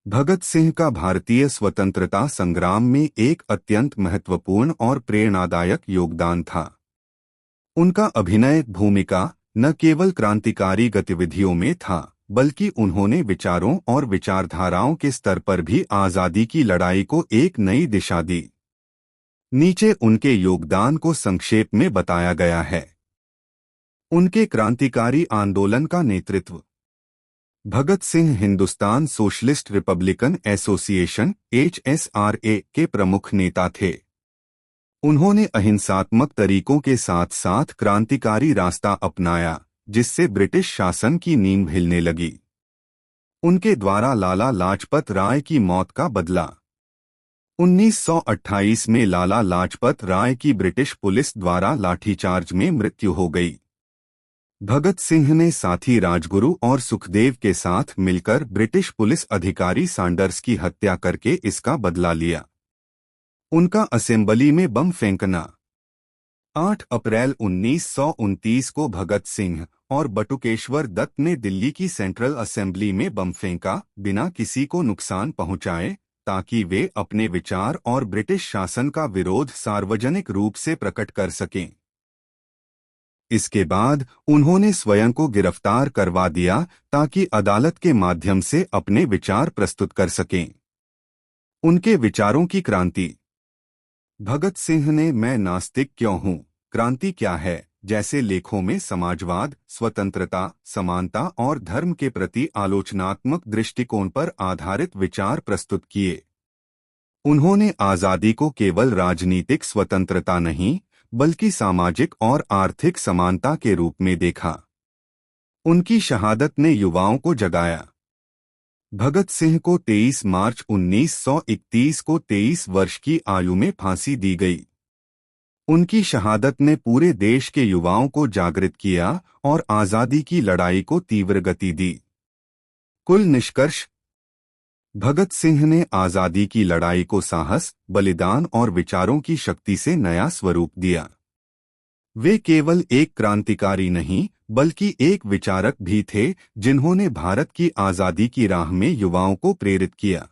भगत सिंह का भारतीय स्वतंत्रता संग्राम में एक अत्यंत महत्वपूर्ण और प्रेरणादायक योगदान था। उनका अभिनय भूमिका न केवल क्रांतिकारी गतिविधियों में था, बल्कि उन्होंने विचारों और विचारधाराओं के स्तर पर भी आज़ादी की लड़ाई को एक नई दिशा दी। नीचे उनके योगदान को संक्षेप में बताया गया है। उनके क्रांतिकारी आंदोलन का नेतृत्व। Bhagat Singh Hindustan socialist republican association (HSRA) के प्रमुख नेता थे। उन्होंने अहिंसात्मक तरीकों के साथ साथ क्रांतिकारी रास्ता अपनाया, जिससे ब्रिटिश शासन की नींव हिलने लगी। उनके द्वारा लाला लाजपत राय की मौत का बदला। 1928 में लाला लाजपत राय की ब्रिटिश पुलिस द्वारा लाठीचार्ज में मृत्यु हो गई। भगत सिंह ने साथी राजगुरु और सुखदेव के साथ मिलकर ब्रिटिश पुलिस अधिकारी सैंडर्स की हत्या करके इसका बदला लिया। उनका असेंबली में बम फेंकना। 8 अप्रैल 1929 को भगत सिंह और बटुकेश्वर दत्त ने दिल्ली की सेंट्रल असेंबली में बम फेंका, बिना किसी को नुकसान पहुंचाए, ताकि वे अपने विचार और ब्रिटिश शासन का विरोध सार्वजनिक रूप से प्रकट कर सकें। इसके बाद उन्होंने स्वयं को गिरफ्तार करवा दिया ताकि अदालत के माध्यम से अपने विचार प्रस्तुत कर सकें। उनके विचारों की क्रांति। भगत सिंह ने मैं नास्तिक क्यों हूँ, क्रांति क्या है जैसे लेखों में समाजवाद, स्वतंत्रता, समानता और धर्म के प्रति आलोचनात्मक दृष्टिकोण पर आधारित विचार प्रस्तुत किए। उन्होंने आज़ादी को केवल राजनीतिक स्वतंत्रता नहीं, बल्कि सामाजिक और आर्थिक समानता के रूप में देखा। उनकी शहादत ने युवाओं को जगाया। भगत सिंह को 23 मार्च 1931 को 23 वर्ष की आयु में फांसी दी गई। उनकी शहादत ने पूरे देश के युवाओं को जागृत किया और आज़ादी की लड़ाई को तीव्र गति दी। कुल निष्कर्ष। भगत सिंह ने आज़ादी की लड़ाई को साहस, बलिदान और विचारों की शक्ति से नया स्वरूप दिया। वे केवल एक क्रांतिकारी नहीं, बल्कि एक विचारक भी थे, जिन्होंने भारत की आज़ादी की राह में युवाओं को प्रेरित किया।